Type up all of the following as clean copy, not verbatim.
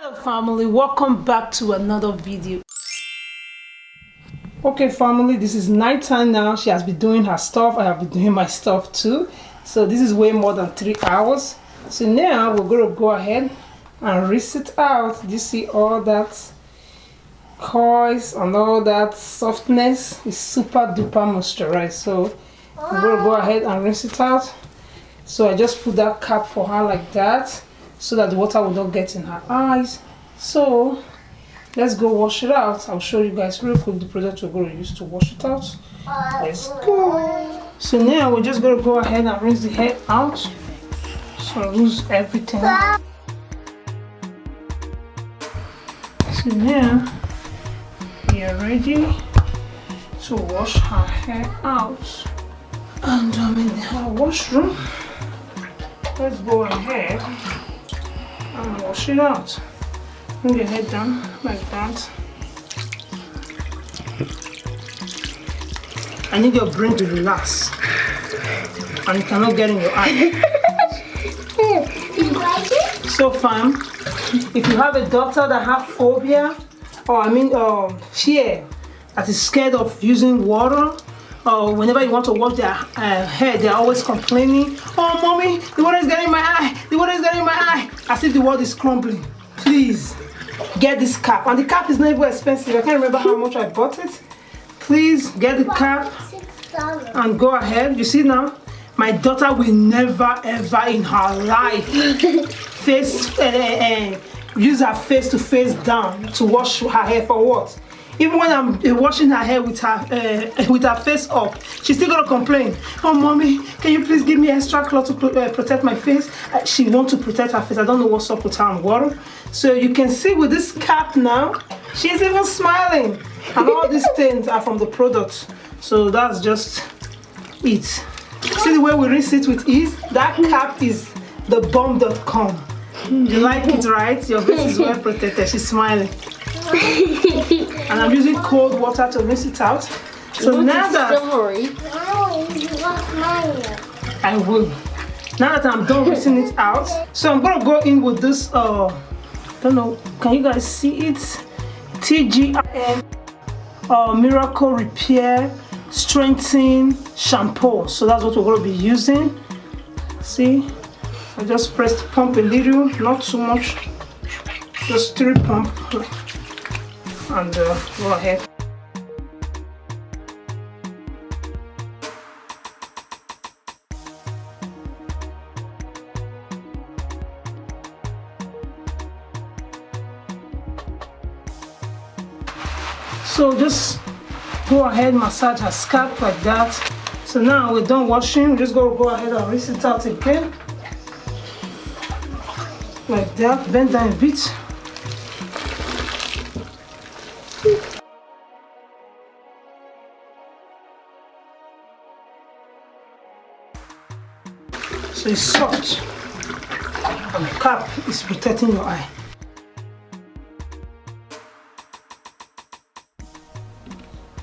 Hello family, welcome back to another video. Okay family, this is night time now. She has been doing her stuff, I have been doing my stuff too. So this is way more than 3 hours. So now we're going to go ahead and rinse it out. You see all that coils and all that softness is super duper moisturized. So we're going to go ahead and rinse it out. So I just put that cap for her like that, so that the water will not get in her eyes. So let's go wash it out. I'll show you guys real quick the product we're going to use to wash it out. Let's go. So now we're just going to go ahead and rinse the hair out, so lose everything. So now we are ready to wash her hair out, and I'm in her washroom. Let's go ahead and wash it out. Bring your head down like that. I need your brain to relax, and it cannot get in your eye. You like it? So fam, if you have a daughter that have phobia, or fear, that is scared of using water, or whenever you want to wash their hair, they're always complaining, "Oh mommy, the water is getting in my eye, the water is getting in my eye," as if the water is crumbling. Please get this cap, and the cap is not even expensive. I can't remember how much I bought it. Please get the cap $6. and go ahead. You see now, my daughter will never ever in her life use her face to face down to wash her hair. For what? Even when I'm washing her hair with her face up, she's still gonna complain. "Oh mommy, can you please give me extra cloth to protect my face?" She wants to protect her face. I don't know what's up with her and water. So you can see with this cap now, she's even smiling, and all these stains are from the product. So that's just it. See the way we rinse it with ease? That cap is the bomb.com. You like it, right? Your face is well protected. She's smiling. And I'm using cold water to rinse it out. So now that I will. Now that I'm done rinsing it out, so I'm gonna go in with this. Don't know. Can you guys see it? TGIN Miracle Repair Strengthening Shampoo. So that's what we're gonna be using. See, I just pressed pump a little, not too much. Just 3 pump. And go ahead. So just go ahead, massage her scalp like that. So now we're done washing. We're just gonna go ahead and rinse it out again. Like that. Bend down a bit. So it's soft, and the cap is protecting your eye.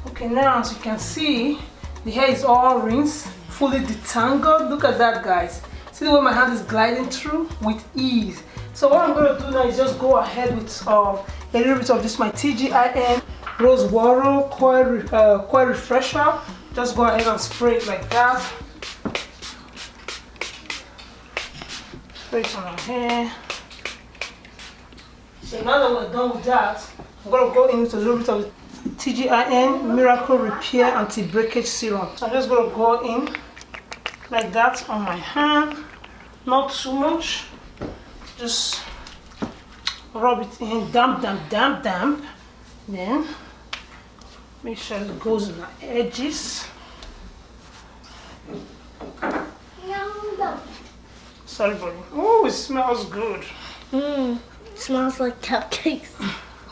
Okay, now as you can see, the hair is all rinsed, fully detangled. Look at that, guys. See the way my hand is gliding through with ease. So what I'm going to do now is just go ahead with a little bit of this, my TGIN Rose Water Coil Refresher. Just go ahead and spray it like that. Spray it on our hair. So now that we're done with that, I'm going to go in with a little bit of TGIN Miracle Repair Anti-Breakage Serum. So I'm just going to go in like that on my hand. Not too much. Just rub it in, damp. Then make sure it goes in the edges. No. Sorry, buddy. Oh, it smells good. Smells like cupcakes.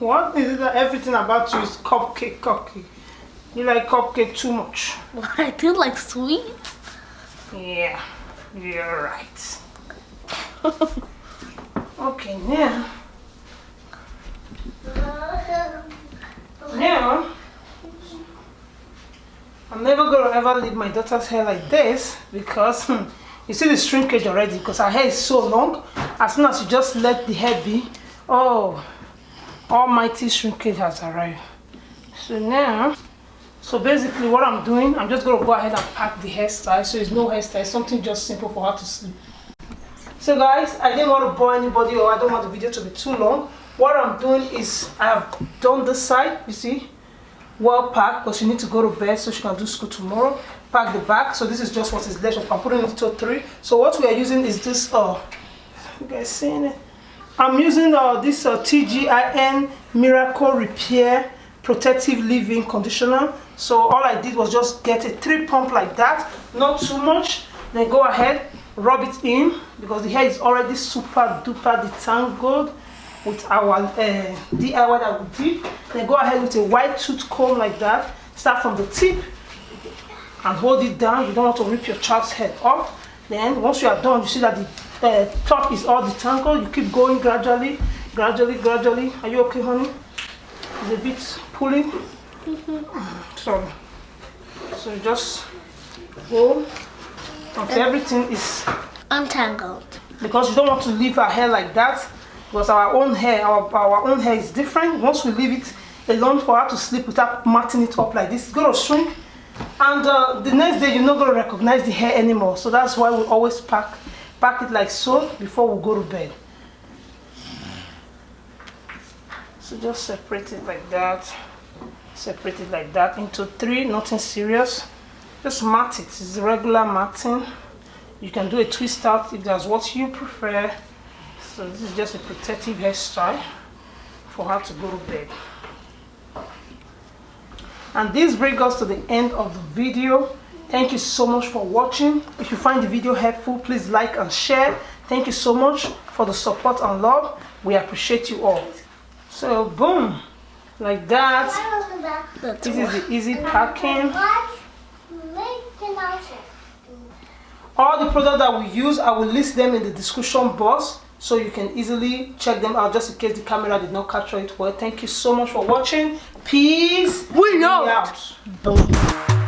What is it that everything about you is cupcake? You like cupcake too much. Well, I do like sweets. Yeah, you're right. Okay, now I'm never gonna ever leave my daughter's hair like this, because you see the shrinkage already, because her hair is so long. As soon as you just let the hair be, Oh, almighty shrinkage has arrived. So now, so basically what I'm doing, I'm just going to go ahead and pack the hairstyle. So it's no hairstyle, something just simple for her to sleep. So guys, I didn't want to bore anybody, or I don't want the video to be too long. What I'm doing is I have done this side, you see, well packed, because she needs to go to bed so she can do school tomorrow. Pack the back, so this is just what is left. I'm putting it to 3. So what we are using is this, you guys seeing it? I'm using this TGIN Miracle Repair Protective Leave-In Conditioner. So all I did was just get a 3 pump like that, not too much. Then go ahead, rub it in, because the hair is already super duper detangled with our DIY that we did. Then go ahead with a white tooth comb like that. Start from the tip and hold it down. You don't want to rip your child's head off. Then once you are done, you see that the top is all detangled. You keep going gradually, gradually. Are you okay, honey? It's a bit pulling. Sorry. So you just go until everything is untangled. Because you don't want to leave our hair like that. Because our own hair is different. Once we leave it alone for her to sleep without matting it up like this, it's going to shrink. And the next day you're not going to recognize the hair anymore. So that's why we always pack it like so before we go to bed. So just separate it like that. Separate it like that into 3, nothing serious. Just mat it. It's regular matting. You can do a twist out if that's what you prefer. So this is just a protective hairstyle for her to go to bed. And this brings us to the end of the video. Thank you so much for watching. If you find the video helpful, please like and share. Thank you so much for the support and love. We appreciate you all. So boom, like that. This is the easy packing. All the products that we use, I will list them in the description box so you can easily check them out, just in case the camera did not capture it well. Thank you so much for watching. Peace. We out. Boom.